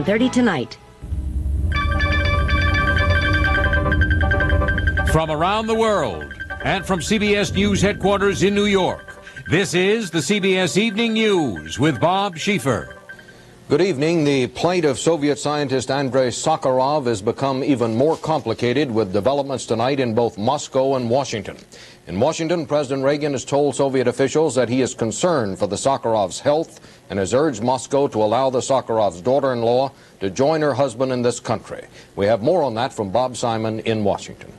30 tonight. From around the world and from CBS News headquarters in New York, this is the CBS Evening News with Bob Schieffer. Good evening. The plight of Soviet scientist Andrei Sakharov has become even more complicated with developments tonight in both Moscow and Washington. In Washington, President Reagan has told Soviet officials that he is concerned for the Sakharovs' health and has urged Moscow to allow the Sakharovs' daughter-in-law to join her husband in this country. We have more on that from Bob Simon in Washington.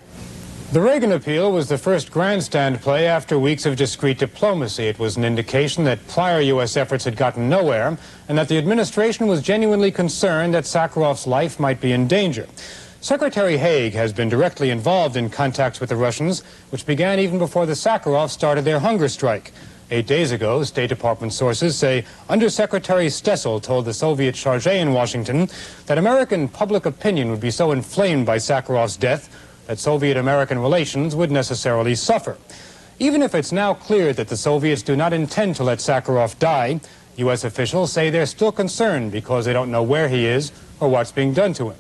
The Reagan appeal was the first grandstand play after weeks of discreet diplomacy. It was an indication that prior U.S. efforts had gotten nowhere and that the administration was genuinely concerned that Sakharov's life might be in danger. Secretary Haig has been directly involved in contacts with the Russians, which began even before the Sakharovs started their hunger strike. 8 days ago, State Department sources say Undersecretary Stessel told the Soviet charge in Washington that American public opinion would be so inflamed by Sakharov's death that Soviet-American relations would necessarily suffer. Even if it's now clear that the Soviets do not intend to let Sakharov die, U.S. officials say they're still concerned because they don't know where he is or what's being done to him.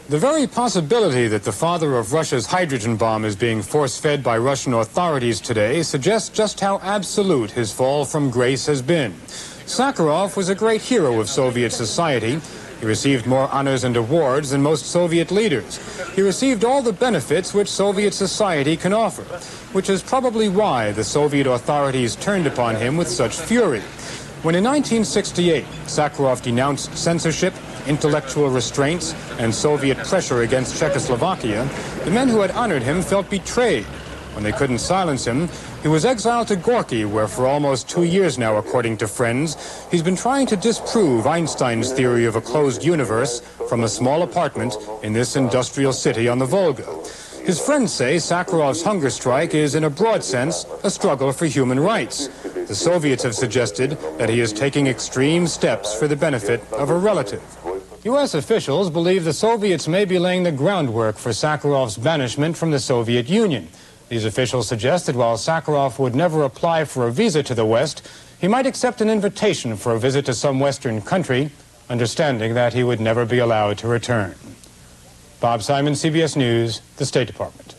The very possibility that the father of Russia's hydrogen bomb is being force-fed by Russian authorities today suggests just how absolute his fall from grace has been. Sakharov was a great hero of Soviet society. He received more honors and awards than most Soviet leaders. He received all the benefits which Soviet society can offer, which is probably why the Soviet authorities turned upon him with such fury. When in 1968, Sakharov denounced censorship, intellectual restraints, and Soviet pressure against Czechoslovakia, the men who had honored him felt betrayed. When they couldn't silence him, he was exiled to Gorky, where for almost 2 years now, according to friends, he's been trying to disprove Einstein's theory of a closed universe from a small apartment in this industrial city on the Volga. His friends say Sakharov's hunger strike is, in a broad sense, a struggle for human rights. The Soviets have suggested that he is taking extreme steps for the benefit of a relative. U.S. officials believe the Soviets may be laying the groundwork for Sakharov's banishment from the Soviet Union. These officials suggest that while Sakharov would never apply for a visa to the West, he might accept an invitation for a visit to some Western country, understanding that he would never be allowed to return. Bob Simon, CBS News, the State Department.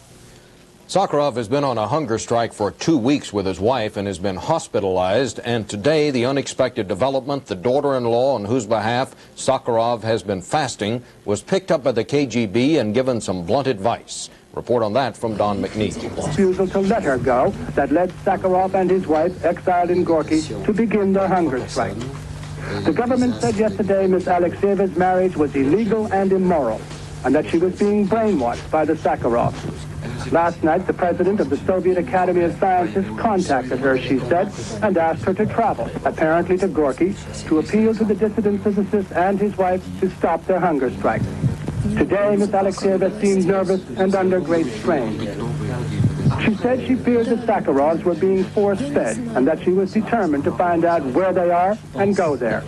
Sakharov has been on a hunger strike for 2 weeks with his wife and has been hospitalized. And today, the unexpected development, the daughter-in-law on whose behalf Sakharov has been fasting, was picked up by the KGB and given some blunt advice. Report on that from Don McNeil. Refusal to let her go that led Sakharov and his wife, exiled in Gorky, to begin their hunger strike. The government said yesterday Ms. Alexeyeva's marriage was illegal and immoral, and that she was being brainwashed by the Sakharovs. Last night, the president of the Soviet Academy of Sciences contacted her, she said, and asked her to travel, apparently to Gorky, to appeal to the dissident physicist and his wife to stop their hunger strike. Today, Ms. Alexeyeva seemed nervous and under great strain. She said she feared the Sakharovs were being force-fed and that she was determined to find out where they are and go there.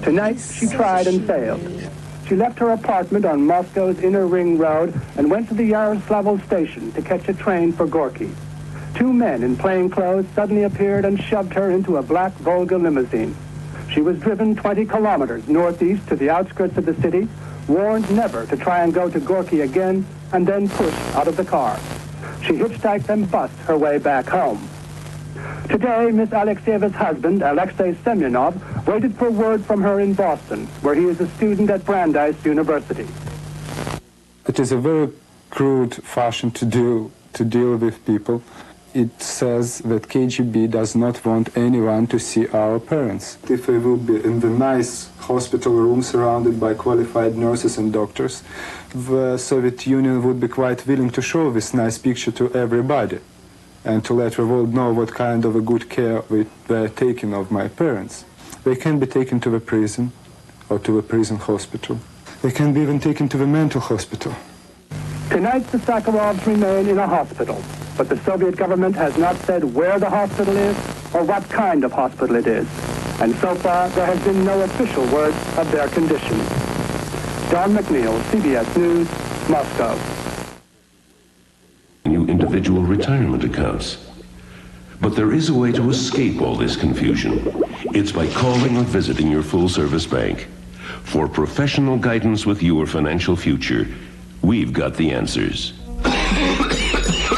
Tonight, she tried and failed. She left her apartment on Moscow's Inner Ring Road and went to the Yaroslavl station to catch a train for Gorky. 2 men in plain clothes suddenly appeared and shoved her into a black Volga limousine. She was driven 20 kilometers northeast to the outskirts of the city, warned never to try and go to Gorky again, and then pushed out of the car. She hitchhiked and bussed her way back home. Today, Miss Alexeyeva's husband, Alexei Semyonov, waited for word from her in Boston, where he is a student at Brandeis University. It is a very crude fashion to deal with people. It says that KGB does not want anyone to see our parents. If we will be in the nice hospital room surrounded by qualified nurses and doctors, the Soviet Union would be quite willing to show this nice picture to everybody and to let the world know what kind of a good care they're taking of my parents. They can be taken to the prison or to the prison hospital. They can be even taken to the mental hospital. Tonight, the Sakharovs remain in a hospital, but the Soviet government has not said where the hospital is or what kind of hospital it is. And so far, there has been no official word of their condition. Don McNeil, CBS News, Moscow. New individual retirement accounts. But there is a way to escape all this confusion. It's by calling or visiting your full-service bank. For professional guidance with your financial future, we've got the answers.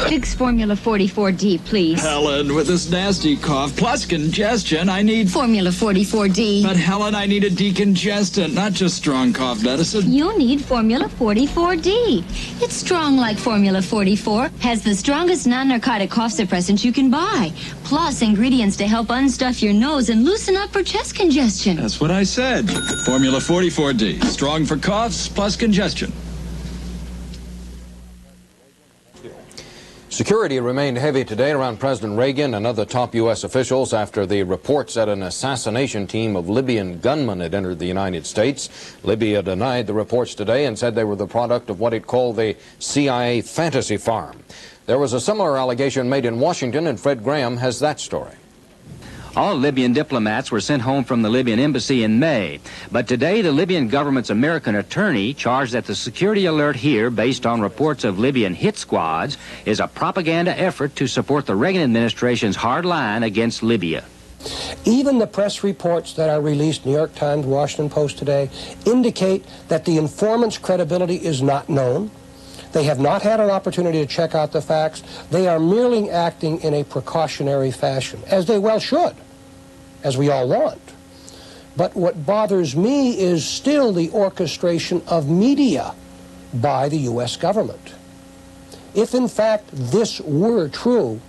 Fix Formula 44D, please. Helen, with this nasty cough plus congestion, I need... Formula 44D. But Helen, I need a decongestant, not just strong cough medicine. You need Formula 44D. It's strong like Formula 44, has the strongest non-narcotic cough suppressant you can buy, plus ingredients to help unstuff your nose and loosen up for chest congestion. That's what I said. Formula 44D, strong for coughs plus congestion. Security remained heavy today around President Reagan and other top U.S. officials after the reports that an assassination team of Libyan gunmen had entered the United States. Libya denied the reports today and said they were the product of what it called the CIA fantasy farm. There was a similar allegation made in Washington, and Fred Graham has that story. All Libyan diplomats were sent home from the Libyan embassy in May. But today, the Libyan government's American attorney charged that the security alert here, based on reports of Libyan hit squads, is a propaganda effort to support the Reagan administration's hard line against Libya. Even the press reports that are released, New York Times, Washington Post today, indicate that the informant's credibility is not known. They have not had an opportunity to check out the facts. They are merely acting in a precautionary fashion, as they well should, as we all want. But what bothers me is still the orchestration of media by the U.S. government. If, in fact, this were true,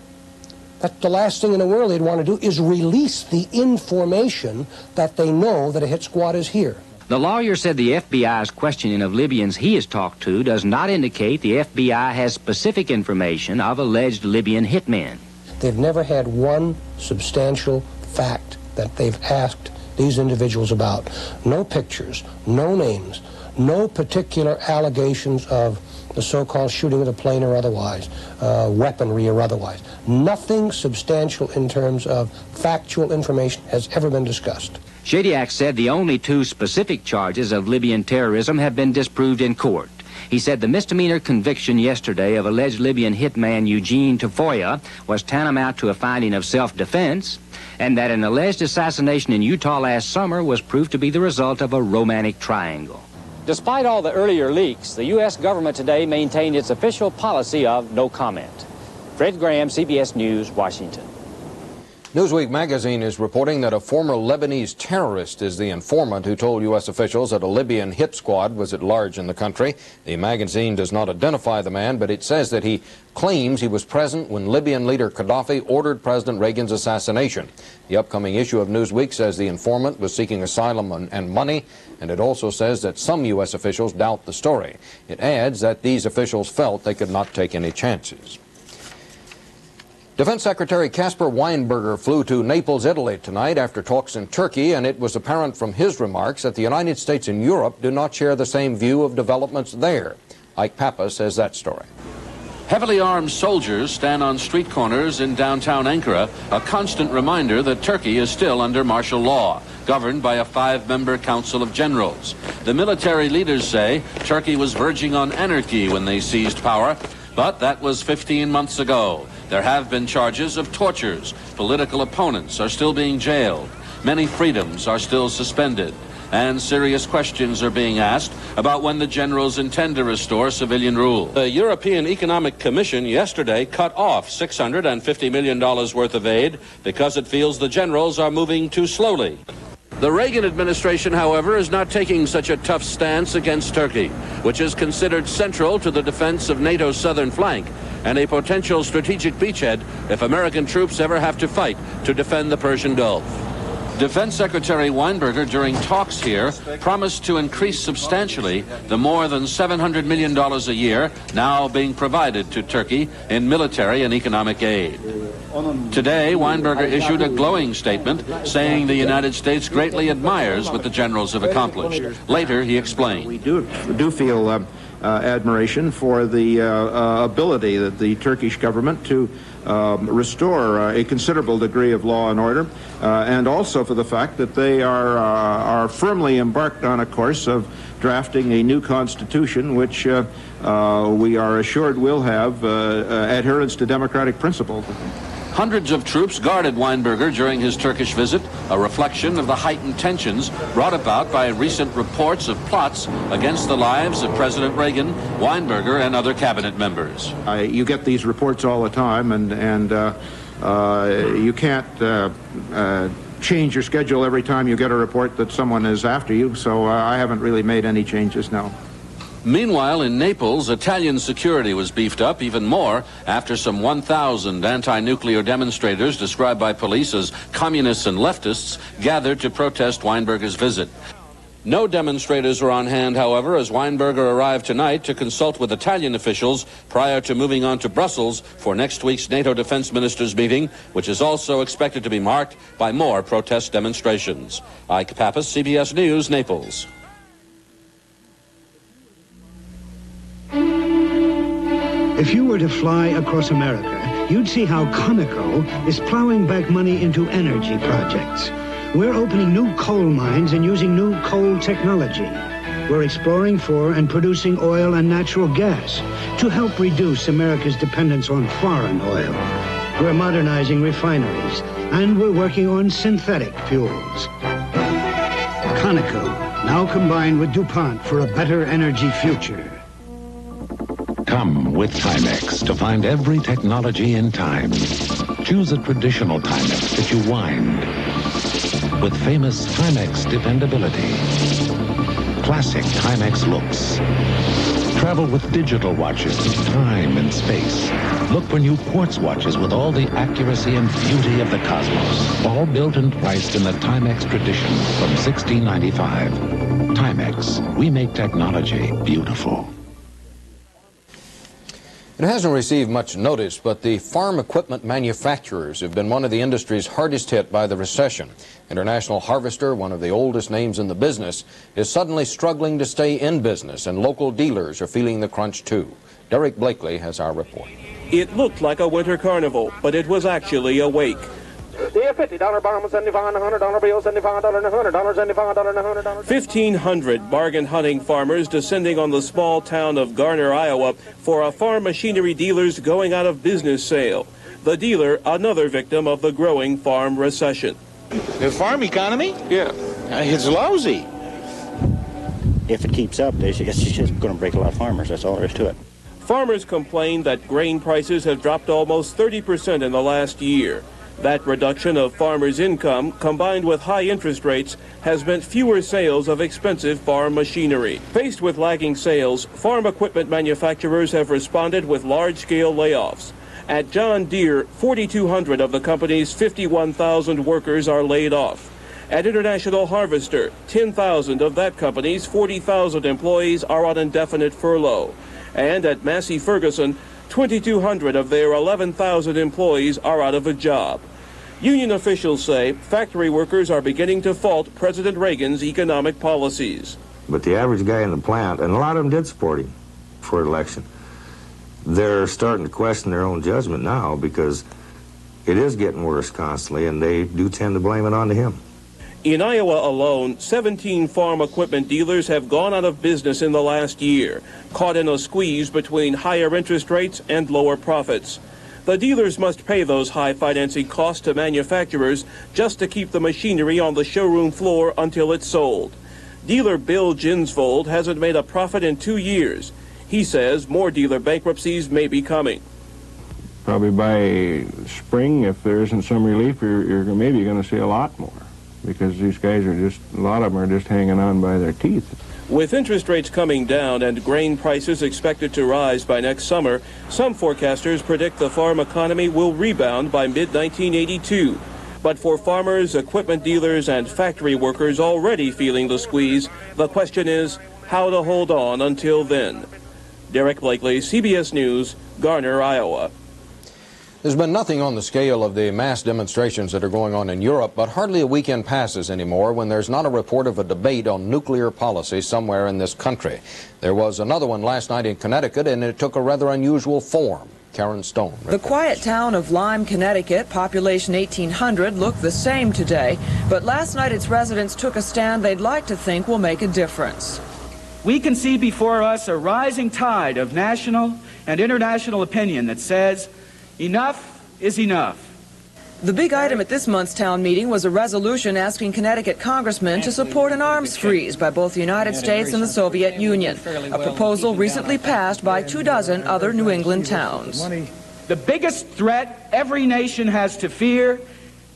that the last thing in the world they'd want to do is release the information that they know that a hit squad is here. The lawyer said the FBI's questioning of Libyans he has talked to does not indicate the FBI has specific information of alleged Libyan hitmen. They've never had one substantial fact that they've asked these individuals about. No pictures, no names, no particular allegations of the so-called shooting of the plane or otherwise, weaponry or otherwise. Nothing substantial in terms of factual information has ever been discussed. Shadyac said the only two specific charges of Libyan terrorism have been disproved in court. He said the misdemeanor conviction yesterday of alleged Libyan hitman Eugene Tafoya was tantamount to a finding of self-defense, and that an alleged assassination in Utah last summer was proved to be the result of a romantic triangle. Despite all the earlier leaks, the U.S. government today maintained its official policy of no comment. Fred Graham, CBS News, Washington. Newsweek magazine is reporting that a former Lebanese terrorist is the informant who told U.S. officials that a Libyan hit squad was at large in the country. The magazine does not identify the man, but it says that he claims he was present when Libyan leader Gaddafi ordered President Reagan's assassination. The upcoming issue of Newsweek says the informant was seeking asylum and money, and it also says that some U.S. officials doubt the story. It adds that these officials felt they could not take any chances. Defense Secretary Caspar Weinberger flew to Naples, Italy tonight after talks in Turkey, and it was apparent from his remarks that the United States and Europe do not share the same view of developments there. Ike Pappas says that story. Heavily armed soldiers stand on street corners in downtown Ankara, a constant reminder that Turkey is still under martial law, governed by a 5-member Council of Generals. The military leaders say Turkey was verging on anarchy when they seized power, but that was 15 months ago. There have been charges of tortures. Political opponents are still being jailed. Many freedoms are still suspended. And serious questions are being asked about when the generals intend to restore civilian rule. The European Economic Commission yesterday cut off $650 million worth of aid because it feels the generals are moving too slowly. The Reagan administration, however, is not taking such a tough stance against Turkey, which is considered central to the defense of NATO's southern flank and a potential strategic beachhead if American troops ever have to fight to defend the Persian Gulf. Defense Secretary Weinberger, during talks here, promised to increase substantially the more than $700 million a year now being provided to Turkey in military and economic aid. Today, Weinberger issued a glowing statement saying the United States greatly admires what the generals have accomplished. Later, he explained. We do feel admiration for the ability that the Turkish government to restore a considerable degree of law and order, and also for the fact that they are firmly embarked on a course of drafting a new constitution, which we are assured will have adherence to democratic principles. Hundreds of troops guarded Weinberger during his Turkish visit, a reflection of the heightened tensions brought about by recent reports of plots against the lives of President Reagan, Weinberger, and other cabinet members. You get these reports all the time, and you can't change your schedule every time you get a report that someone is after you, so I haven't really made any changes now. Meanwhile, in Naples, Italian security was beefed up even more after some 1,000 anti-nuclear demonstrators, described by police as communists and leftists, gathered to protest Weinberger's visit. No demonstrators were on hand, however, as Weinberger arrived tonight to consult with Italian officials prior to moving on to Brussels for next week's NATO defense ministers meeting, which is also expected to be marked by more protest demonstrations. Ike Pappas, CBS News, Naples. If you were to fly across America, you'd see how Conoco is plowing back money into energy projects. We're opening new coal mines and using new coal technology. We're exploring for and producing oil and natural gas to help reduce America's dependence on foreign oil. We're modernizing refineries, and we're working on synthetic fuels. Conoco, now combined with DuPont for a better energy future. Come with Timex to find every technology in time. Choose a traditional Timex that you wind with famous Timex dependability. Classic Timex looks. Travel with digital watches of time and space. Look for new quartz watches with all the accuracy and beauty of the cosmos. All built and priced in the Timex tradition from $16.95. Timex, we make technology beautiful. It hasn't received much notice, but the farm equipment manufacturers have been one of the industries hardest hit by the recession. International Harvester, one of the oldest names in the business, is suddenly struggling to stay in business, and local dealers are feeling the crunch too. Derek Blakely has our report. It looked like a winter carnival, but it was actually a wake. Yeah, $50 bomb, $75, $100 bill, $75, $100, $75, $100. 1,500 bargain hunting farmers descending on the small town of Garner, Iowa, for a farm machinery dealer's going out of business sale. The dealer, another victim of the growing farm recession. The farm economy? Yeah. It's lousy. If it keeps up, it's just going to break a lot of farmers. That's all there is to it. Farmers complain that grain prices have dropped almost 30% in the last year. That reduction of farmers' income, combined with high interest rates, has meant fewer sales of expensive farm machinery. Faced with lagging sales, farm equipment manufacturers have responded with large-scale layoffs. At John Deere, 4,200 of the company's 51,000 workers are laid off. At International Harvester, 10,000 of that company's 40,000 employees are on indefinite furlough. And at Massey Ferguson, 2,200 of their 11,000 employees are out of a job. Union officials say factory workers are beginning to fault President Reagan's economic policies. But the average guy in the plant, and a lot of them did support him for election, they're starting to question their own judgment now because it is getting worse constantly, and they do tend to blame it on him. In Iowa alone, 17 farm equipment dealers have gone out of business in the last year, caught in a squeeze between higher interest rates and lower profits. The dealers must pay those high financing costs to manufacturers just to keep the machinery on the showroom floor until it's sold. Dealer Bill Ginsvold hasn't made a profit in 2 years. He says more dealer bankruptcies may be coming. Probably by spring, if there isn't some relief, you're maybe going to see a lot more, because these guys are just, a lot of them are just hanging on by their teeth. With interest rates coming down and grain prices expected to rise by next summer, some forecasters predict the farm economy will rebound by mid-1982. But for farmers, equipment dealers, and factory workers already feeling the squeeze, the question is how to hold on until then. Derek Blakely, CBS News, Garner, Iowa. There's been nothing on the scale of the mass demonstrations that are going on in Europe, but hardly a weekend passes anymore when there's not a report of a debate on nuclear policy somewhere in this country. There was another one last night in Connecticut, and it took a rather unusual form. Karen Stone reports. The quiet town of Lyme, Connecticut, population 1,800, looked the same today, but last night its residents took a stand they'd like to think will make a difference. We can see before us a rising tide of national and international opinion that says enough is enough. The big item at this month's town meeting was a resolution asking Connecticut congressmen to support an arms freeze by both the United States and the Soviet Union, a proposal recently passed by 24 other New England towns. The biggest threat every nation has to fear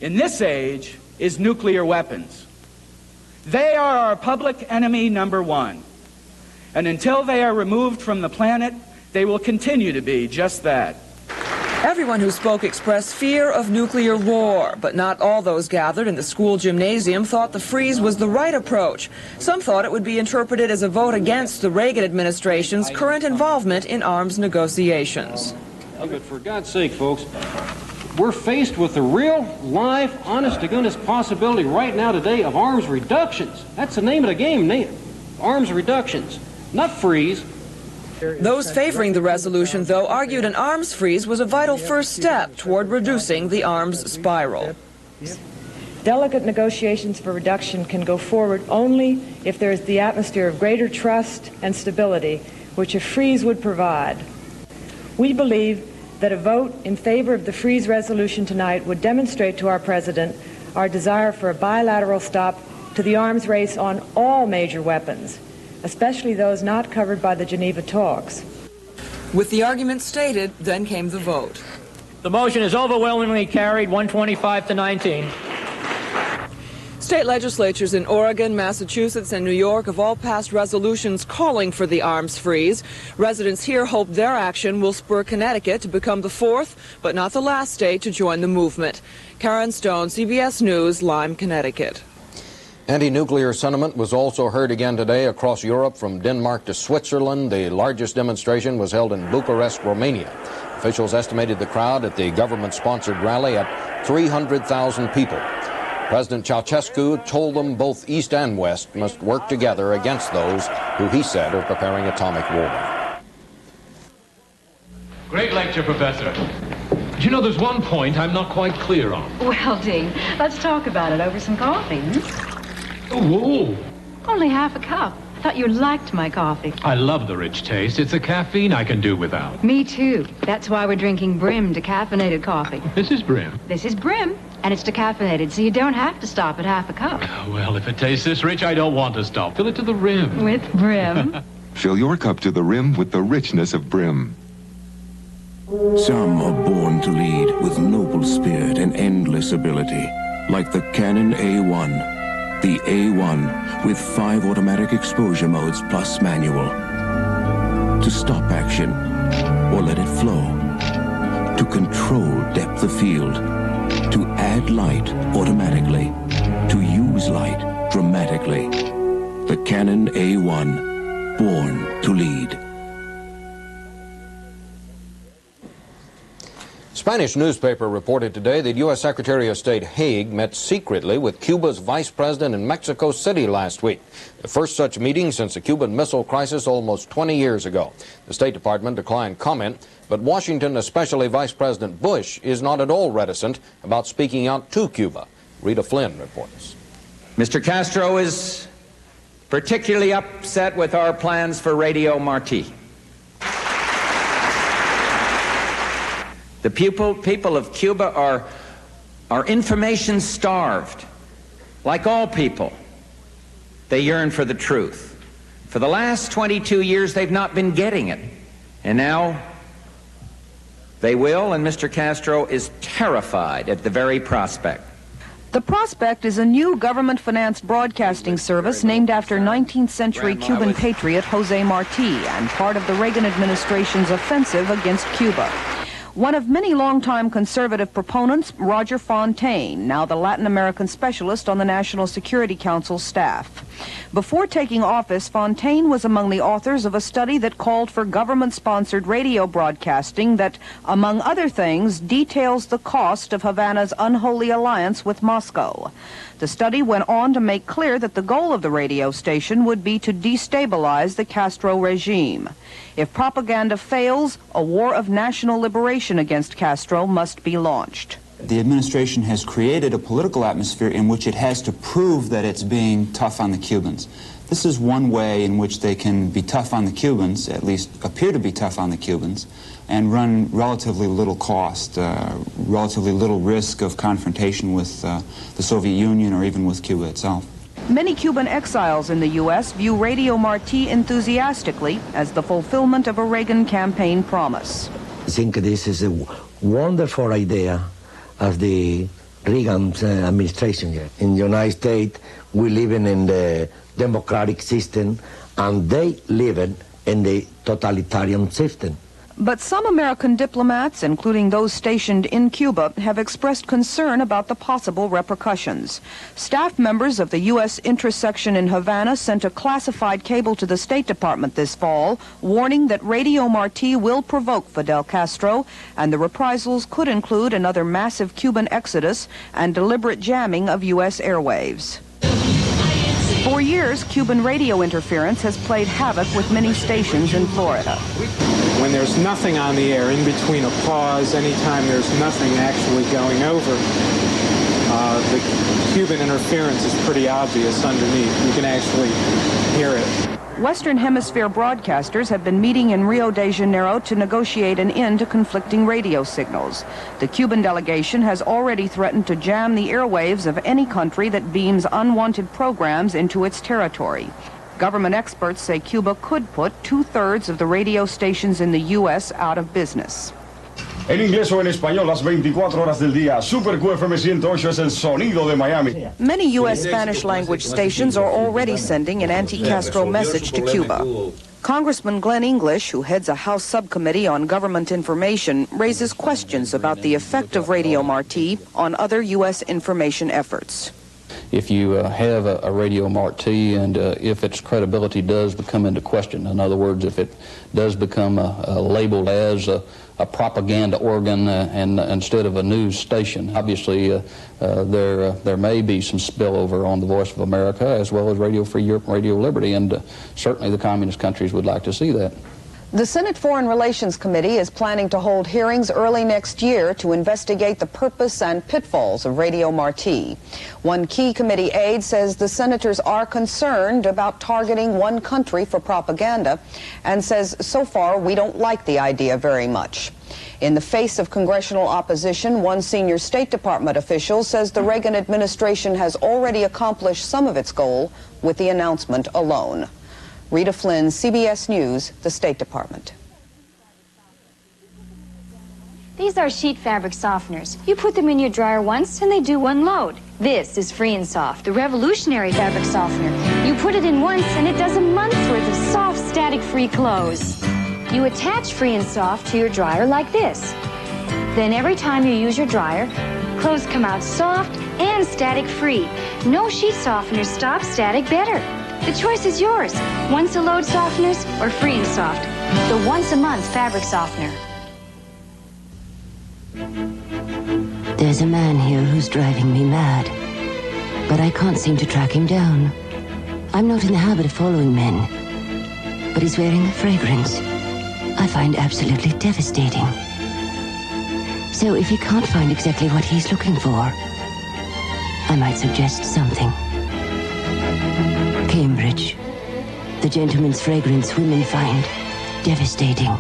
in this age is nuclear weapons. They are our public enemy number one. And until they are removed from the planet, they will continue to be just that. Everyone who spoke expressed fear of nuclear war, but not all those gathered in the school gymnasium thought the freeze was the right approach. Some thought it would be interpreted as a vote against the Reagan administration's current involvement in arms negotiations. But for God's sake, folks, we're faced with the real, live, honest-to-goodness possibility right now today of arms reductions. That's the name of the game, arms reductions, not freeze. Those favoring the resolution, though, argued an arms freeze was a vital first step toward reducing the arms spiral. Delicate negotiations for reduction can go forward only if there is the atmosphere of greater trust and stability, which a freeze would provide. We believe that a vote in favor of the freeze resolution tonight would demonstrate to our President our desire for a bilateral stop to the arms race on all major weapons, especially those not covered by the Geneva talks. With the argument stated, then came the vote. The motion is overwhelmingly carried, 125 to 19. State legislatures in Oregon, Massachusetts, and New York have all passed resolutions calling for the arms freeze. Residents here hope their action will spur Connecticut to become the fourth, but not the last state to join the movement. Karen Stone, CBS News, Lyme, Connecticut. Anti-nuclear sentiment was also heard again today across Europe from Denmark to Switzerland. The largest demonstration was held in Bucharest, Romania. Officials estimated the crowd at the government-sponsored rally at 300,000 people. President Ceausescu told them both East and West must work together against those who he said are preparing atomic war. Great lecture, Professor. You know, there's one point I'm not quite clear on. Well, Dean, let's talk about it over some coffee. Whoa. Only half a cup. I thought you liked my coffee. I love the rich taste. It's the caffeine I can do without. Me too. That's why we're drinking Brim decaffeinated coffee. This is Brim. This is Brim, and it's decaffeinated, so you don't have to stop at half a cup. Well, if it tastes this rich, I don't want to stop. Fill it to the rim. With Brim. Fill your cup to the rim with the richness of Brim. Some are born to lead with noble spirit and endless ability, like the Canon A1. The A1 with 5 automatic exposure modes plus manual. To stop action or let it flow. To control depth of field. To add light automatically. To use light dramatically. The Canon A1, born to lead. Spanish newspaper reported today that U.S. Secretary of State Haig met secretly with Cuba's vice president in Mexico City last week. The first such meeting since the Cuban Missile Crisis almost 20 years ago. The State Department declined comment, but Washington, especially Vice President Bush, is not at all reticent about speaking out to Cuba. Rita Flynn reports. Mr. Castro is particularly upset with our plans for Radio Marti. The people of Cuba are information starved. Like all people, they yearn for the truth. For the last 22 years, they've not been getting it. And now they will, and Mr. Castro is terrified at the very prospect. The prospect is a new government-financed broadcasting service named after 19th century Cuban patriot Jose Marti and part of the Reagan administration's offensive against Cuba. One of many longtime conservative proponents, Roger Fontaine, now the Latin American specialist on the National Security Council staff. Before taking office, Fontaine was among the authors of a study that called for government-sponsored radio broadcasting that, among other things, details the cost of Havana's unholy alliance with Moscow. The study went on to make clear that the goal of the radio station would be to destabilize the Castro regime. If propaganda fails, a war of national liberation against Castro must be launched. The administration has created a political atmosphere in which it has to prove that it's being tough on the Cubans, This is one way in which they can be tough on the Cubans, at least appear to be tough on the Cubans, and run relatively little cost, relatively little risk of confrontation with the Soviet Union or even with Cuba itself. Many Cuban exiles in the U.S. view Radio Marti enthusiastically as the fulfillment of a Reagan campaign promise. I think this is a wonderful idea of the Reagan administration. In the United States, we live in the democratic system, and they live in the totalitarian system. But some American diplomats, including those stationed in Cuba, have expressed concern about the possible repercussions. Staff members of the U.S. interest section in Havana sent a classified cable to the State Department this fall, warning that Radio Marti will provoke Fidel Castro, and the reprisals could include another massive Cuban exodus and deliberate jamming of U.S. airwaves. For years, Cuban radio interference has played havoc with many stations in Florida. When there's nothing on the air, in between a pause, anytime there's nothing actually going over, the Cuban interference is pretty obvious underneath. You can actually hear it. Western Hemisphere broadcasters have been meeting in Rio de Janeiro to negotiate an end to conflicting radio signals. The Cuban delegation has already threatened to jam the airwaves of any country that beams unwanted programs into its territory. Government experts say Cuba could put 2/3 of the radio stations in the U.S. out of business. En inglés o en español, las 24 horas del día. Super QFM 108 es el sonido de Miami. Many U.S. Spanish-language stations are already sending an anti-Castro message to Cuba. Congressman Glenn English, who heads a House subcommittee on government information, raises questions about the effect of Radio Marti on other U.S. information efforts. If you have a Radio Marti and if its credibility does become into question, in other words, if it does become labeled as a propaganda organ and instead of a news station, obviously there may be some spillover on the Voice of America as well as Radio Free Europe and Radio Liberty, and certainly the communist countries would like to see that. The Senate Foreign Relations Committee is planning to hold hearings early next year to investigate the purpose and pitfalls of Radio Marti. One key committee aide says the senators are concerned about targeting one country for propaganda and says so far we don't like the idea very much. In the face of congressional opposition, one senior State Department official says the Reagan administration has already accomplished some of its goal with the announcement alone. Rita Flynn, CBS News, the State Department. These are sheet fabric softeners. You put them in your dryer once and they do one load. This is Free and Soft, the revolutionary fabric softener. You put it in once and it does a month's worth of soft, static-free clothes. You attach Free and Soft to your dryer like this. Then every time you use your dryer, clothes come out soft and static-free. No sheet softeners stop static better. The choice is yours. Once a load softeners or Free and Soft, the once-a-month fabric softener. There's a man here who's driving me mad, but I can't seem to track him down. I'm not in the habit of following men, but he's wearing the fragrance I find absolutely devastating. So if you can't find exactly what he's looking for, I might suggest something. Cambridge. The gentleman's fragrance women find devastating.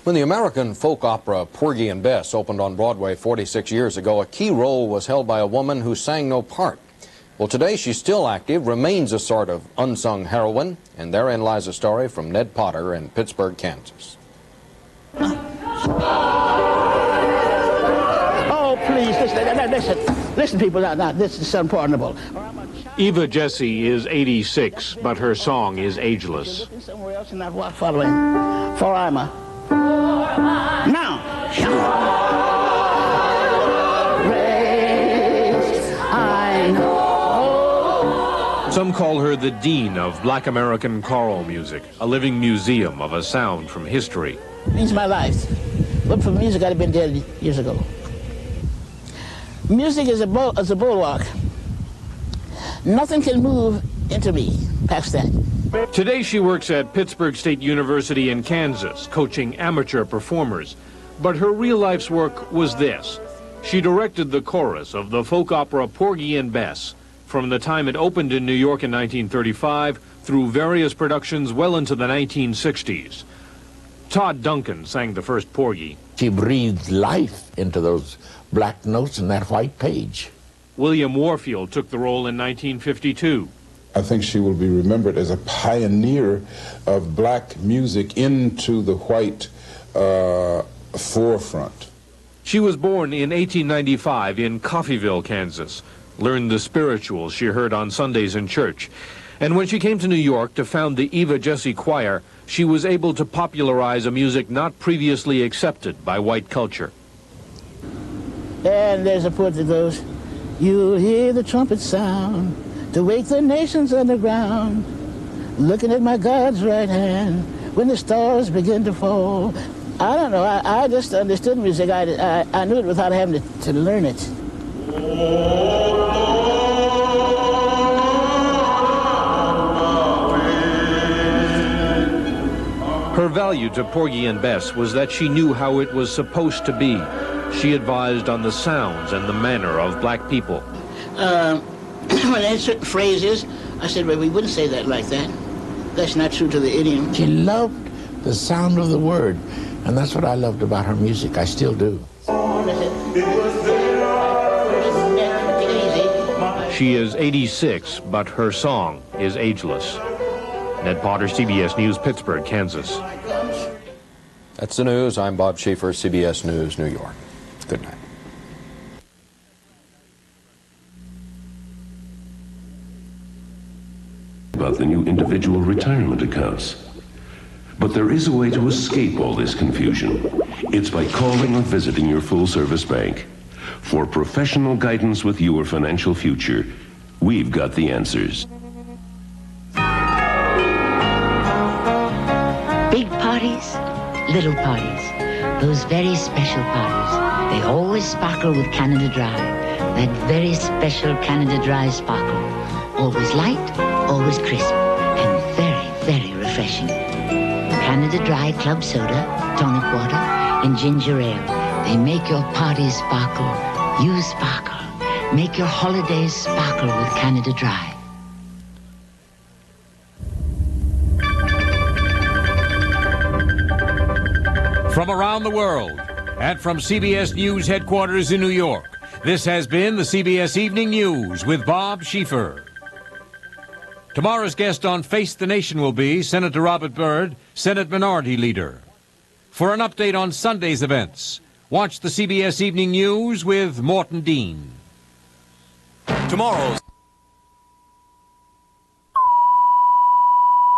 When the American folk opera Porgy and Bess opened on Broadway 46 years ago, a key role was held by a woman who sang no part. Well, today she's still active, remains a sort of unsung heroine, and therein lies a story from Ned Potter in Pittsburgh, Kansas. Oh, please, listen, people, now, this is unpardonable. Eva Jesse is 86, but her song is ageless. Somewhere else and not following. For I'm a... Now! I know. Some call her the dean of Black American choral music, a living museum of a sound from history. It means my life. Look, for music, I'd have been dead years ago. Music is a bulwark. Nothing can move into me past that. Today she works at Pittsburgh State University in Kansas, coaching amateur performers. But her real life's work was this. She directed the chorus of the folk opera Porgy and Bess from the time it opened in New York in 1935 through various productions well into the 1960s. Todd Duncan sang the first Porgy. She breathed life into those black notes and that white page. William Warfield took the role in 1952. I think she will be remembered as a pioneer of black music into the white forefront. She was born in 1895 in Coffeyville, Kansas, learned the spirituals she heard on Sundays in church. And when she came to New York to found the Eva Jesse Choir, she was able to popularize a music not previously accepted by white culture. And there's a poet that goes, "You'll hear the trumpet sound to wake the nations underground, looking at my God's right hand when the stars begin to fall." I don't know, I just understood music. I knew it without having to learn it. Her value to Porgy and Bess was that she knew how it was supposed to be. She advised on the sounds and the manner of black people. When they had certain phrases, I said, well, we wouldn't say that like that. That's not true to the idiom. She loved the sound of the word, and that's what I loved about her music. I still do. She is 86, but her song is ageless. Ned Potter, CBS News, Pittsburgh, Kansas. That's the news. I'm Bob Schieffer, CBS News, New York. Good night. About the new individual retirement accounts. But there is a way to escape all this confusion. It's by calling or visiting your full-service bank. For professional guidance with your financial future, we've got the answers. Big parties, little parties, those very special parties. They always sparkle with Canada Dry. That very special Canada Dry sparkle. Always light, always crisp, and very, very refreshing. Canada Dry Club Soda, tonic water, and ginger ale. They make your parties sparkle. You sparkle. Make your holidays sparkle with Canada Dry. From around the world and from CBS News headquarters in New York, this has been the CBS Evening News with Bob Schieffer. Tomorrow's guest on Face the Nation will be Senator Robert Byrd, Senate Minority Leader. For an update on Sunday's events, watch the CBS Evening News with Morton Dean. Tomorrow's